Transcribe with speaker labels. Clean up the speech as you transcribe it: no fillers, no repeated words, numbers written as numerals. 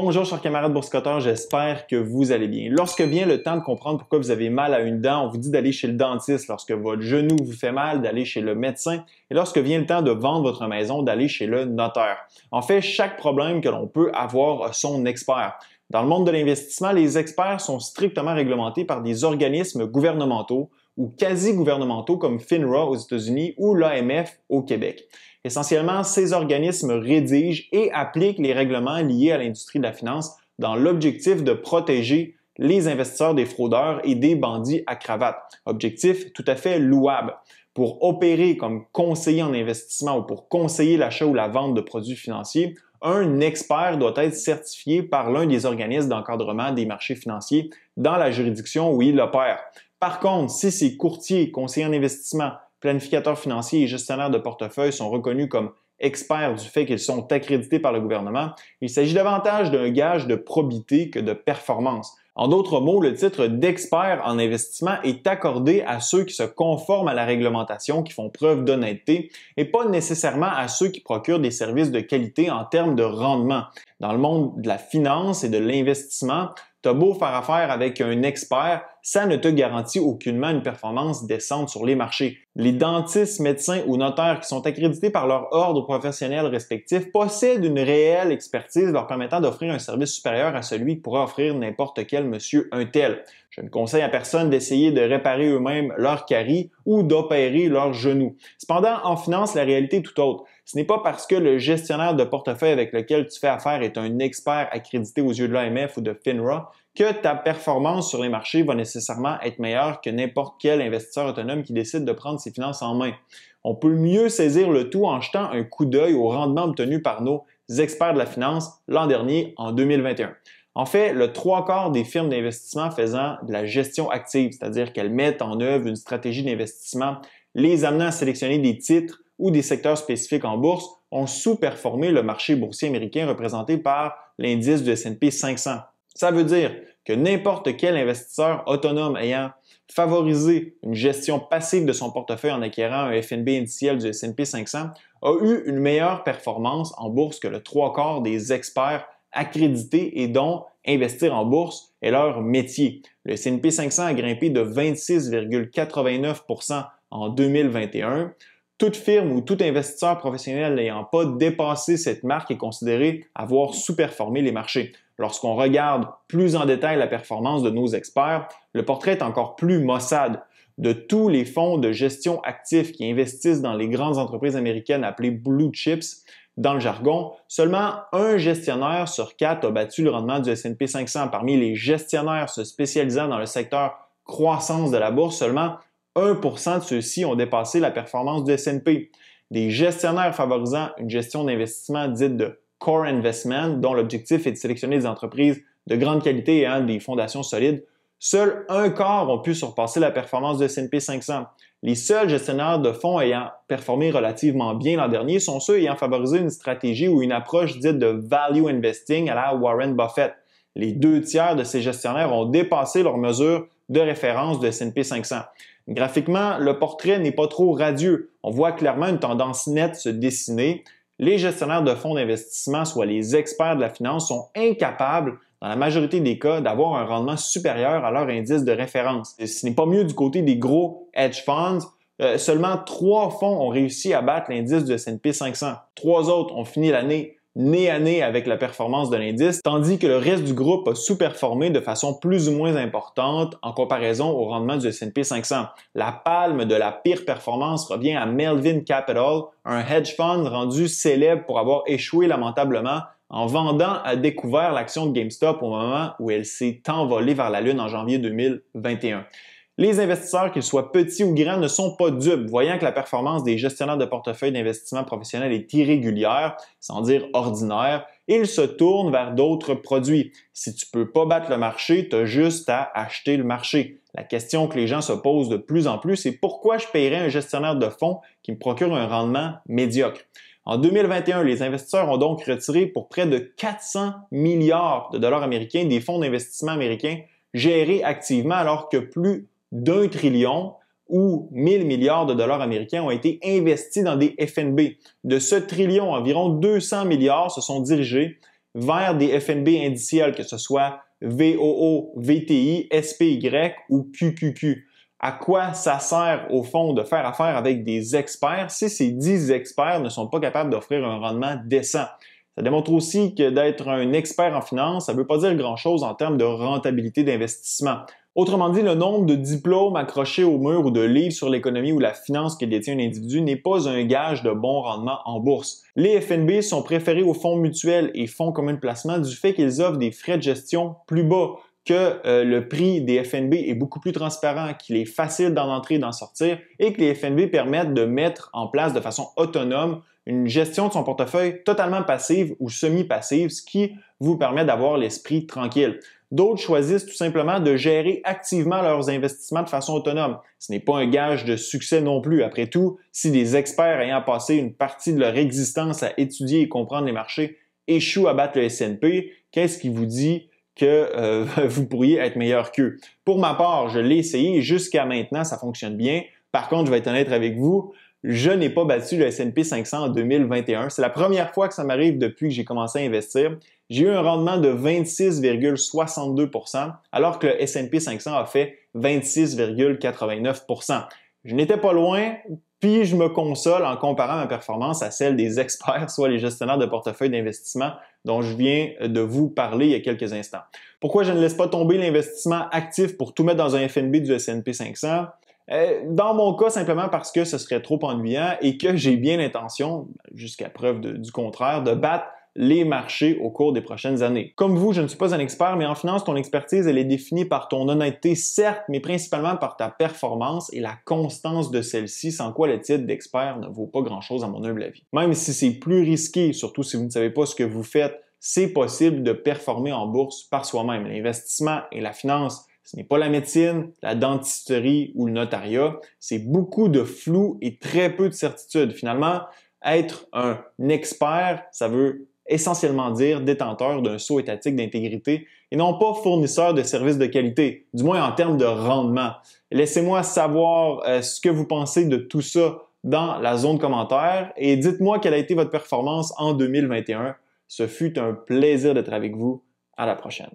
Speaker 1: Bonjour chers camarades boursicotteurs, j'espère que vous allez bien. Lorsque vient le temps de comprendre pourquoi vous avez mal à une dent, on vous dit d'aller chez le dentiste. Lorsque votre genou vous fait mal, d'aller chez le médecin. Et lorsque vient le temps de vendre votre maison, d'aller chez le notaire. En fait, chaque problème que l'on peut avoir a son expert. Dans le monde de l'investissement, les experts sont strictement réglementés par des organismes gouvernementaux ou quasi-gouvernementaux comme FINRA aux États-Unis ou l'AMF au Québec. Essentiellement, ces organismes rédigent et appliquent les règlements liés à l'industrie de la finance dans l'objectif de protéger les investisseurs des fraudeurs et des bandits à cravate. Objectif tout à fait louable. Pour opérer comme conseiller en investissement ou pour conseiller l'achat ou la vente de produits financiers, un expert doit être certifié par l'un des organismes d'encadrement des marchés financiers dans la juridiction où il opère. Par contre, si ces courtiers, conseillers en investissement, planificateurs financiers et gestionnaires de portefeuille sont reconnus comme experts du fait qu'ils sont accrédités par le gouvernement, il s'agit davantage d'un gage de probité que de performance. En d'autres mots, le titre d'expert en investissement est accordé à ceux qui se conforment à la réglementation, qui font preuve d'honnêteté, et pas nécessairement à ceux qui procurent des services de qualité en termes de rendement. Dans le monde de la finance et de l'investissement, t'as beau faire affaire avec un expert, ça ne te garantit aucunement une performance décente sur les marchés. Les dentistes, médecins ou notaires qui sont accrédités par leur ordre professionnel respectif possèdent une réelle expertise leur permettant d'offrir un service supérieur à celui que pourrait offrir n'importe quel monsieur un tel. Je ne conseille à personne d'essayer de réparer eux-mêmes leur carie ou d'opérer leurs genoux. Cependant, en finance, la réalité est tout autre. Ce n'est pas parce que le gestionnaire de portefeuille avec lequel tu fais affaire est un expert accrédité aux yeux de l'AMF ou de FINRA que ta performance sur les marchés va nécessairement être meilleure que n'importe quel investisseur autonome qui décide de prendre ses finances en main. On peut mieux saisir le tout en jetant un coup d'œil au rendement obtenu par nos experts de la finance l'an dernier, en 2021. En fait, le 3/4 des firmes d'investissement faisant de la gestion active, c'est-à-dire qu'elles mettent en œuvre une stratégie d'investissement, les amenant à sélectionner des titres ou des secteurs spécifiques en bourse, ont sous-performé le marché boursier américain représenté par l'indice du S&P 500. Ça veut dire que n'importe quel investisseur autonome ayant favorisé une gestion passive de son portefeuille en acquérant un FNB indiciel du S&P 500 a eu une meilleure performance en bourse que le 3/4 des experts accrédités et dont investir en bourse est leur métier. Le S&P 500 a grimpé de 26,89% en 2021. Toute firme ou tout investisseur professionnel n'ayant pas dépassé cette marque est considéré avoir sous-performé les marchés. Lorsqu'on regarde plus en détail la performance de nos experts, le portrait est encore plus maussade. De tous les fonds de gestion actifs qui investissent dans les grandes entreprises américaines appelées Blue Chips, dans le jargon, seulement un gestionnaire sur 4 a battu le rendement du S&P 500. Parmi les gestionnaires se spécialisant dans le secteur croissance de la bourse, seulement 1% de ceux-ci ont dépassé la performance du S&P. Des gestionnaires favorisant une gestion d'investissement dite de core investment, dont l'objectif est de sélectionner des entreprises de grande qualité ayant des fondations solides, seuls un quart ont pu surpasser la performance du S&P 500. Les seuls gestionnaires de fonds ayant performé relativement bien l'an dernier sont ceux ayant favorisé une stratégie ou une approche dite de value investing à la Warren Buffett. Les 2/3 de ces gestionnaires ont dépassé leur mesure de référence du S&P 500. Graphiquement, le portrait n'est pas trop radieux. On voit clairement une tendance nette se dessiner. Les gestionnaires de fonds d'investissement, soit les experts de la finance, sont incapables, dans la majorité des cas, d'avoir un rendement supérieur à leur indice de référence. Ce n'est pas mieux du côté des gros hedge funds. Seulement 3 fonds ont réussi à battre l'indice du S&P 500. 3 autres ont fini l'année nez à nez avec la performance de l'indice, tandis que le reste du groupe a sous-performé de façon plus ou moins importante en comparaison au rendement du S&P 500. La palme de la pire performance revient à Melvin Capital, un hedge fund rendu célèbre pour avoir échoué lamentablement en vendant à découvert l'action de GameStop au moment où elle s'est envolée vers la Lune en janvier 2021. Les investisseurs, qu'ils soient petits ou grands, ne sont pas dupes, voyant que la performance des gestionnaires de portefeuille d'investissement professionnels est irrégulière, sans dire ordinaire, ils se tournent vers d'autres produits. Si tu peux pas battre le marché, tu as juste à acheter le marché. La question que les gens se posent de plus en plus, c'est pourquoi je paierais un gestionnaire de fonds qui me procure un rendement médiocre? En 2021, les investisseurs ont donc retiré pour près de 400 milliards de dollars américains des fonds d'investissement américains gérés activement, alors que plus d'1 trillion ou 1000 milliards de dollars américains ont été investis dans des FNB. De ce trillion, environ 200 milliards se sont dirigés vers des FNB indiciels, que ce soit VOO, VTI, SPY ou QQQ. À quoi ça sert au fond de faire affaire avec des experts si ces 10 experts ne sont pas capables d'offrir un rendement décent? Ça démontre aussi que d'être un expert en finance, ça ne veut pas dire grand-chose en termes de rentabilité d'investissement. Autrement dit, le nombre de diplômes accrochés au mur ou de livres sur l'économie ou la finance que détient un individu n'est pas un gage de bon rendement en bourse. Les FNB sont préférés aux fonds mutuels et fonds communs de placement du fait qu'ils offrent des frais de gestion plus bas, que le prix des FNB est beaucoup plus transparent, qu'il est facile d'en entrer et d'en sortir et que les FNB permettent de mettre en place de façon autonome une gestion de son portefeuille totalement passive ou semi-passive, ce qui vous permet d'avoir l'esprit tranquille. D'autres choisissent tout simplement de gérer activement leurs investissements de façon autonome. Ce n'est pas un gage de succès non plus. Après tout, si des experts ayant passé une partie de leur existence à étudier et comprendre les marchés échouent à battre le S&P, qu'est-ce qui vous dit que vous pourriez être meilleur qu'eux? Pour ma part, je l'ai essayé et jusqu'à maintenant, ça fonctionne bien. Par contre, je vais être honnête avec vous, je n'ai pas battu le S&P 500 en 2021. C'est la première fois que ça m'arrive depuis que j'ai commencé à investir. J'ai eu un rendement de 26,62 % alors que le S&P 500 a fait 26,89 %. Je n'étais pas loin, puis je me console en comparant ma performance à celle des experts, soit les gestionnaires de portefeuille d'investissement dont je viens de vous parler il y a quelques instants. Pourquoi je ne laisse pas tomber l'investissement actif pour tout mettre dans un FNB du S&P 500? Dans mon cas, simplement parce que ce serait trop ennuyant et que j'ai bien l'intention, jusqu'à preuve du contraire, de battre les marchés au cours des prochaines années. Comme vous, je ne suis pas un expert, mais en finance, ton expertise, elle est définie par ton honnêteté, certes, mais principalement par ta performance et la constance de celle-ci, sans quoi le titre d'expert ne vaut pas grand-chose à mon humble avis. Même si c'est plus risqué, surtout si vous ne savez pas ce que vous faites, c'est possible de performer en bourse par soi-même. L'investissement et la finance, ce n'est pas la médecine, la dentisterie ou le notariat. C'est beaucoup de flou et très peu de certitude. Finalement, être un expert, ça veut essentiellement dire détenteur d'un sceau étatique d'intégrité et non pas fournisseur de services de qualité, du moins en termes de rendement. Laissez-moi savoir ce que vous pensez de tout ça dans la zone commentaire et dites-moi quelle a été votre performance en 2021. Ce fut un plaisir d'être avec vous. À la prochaine.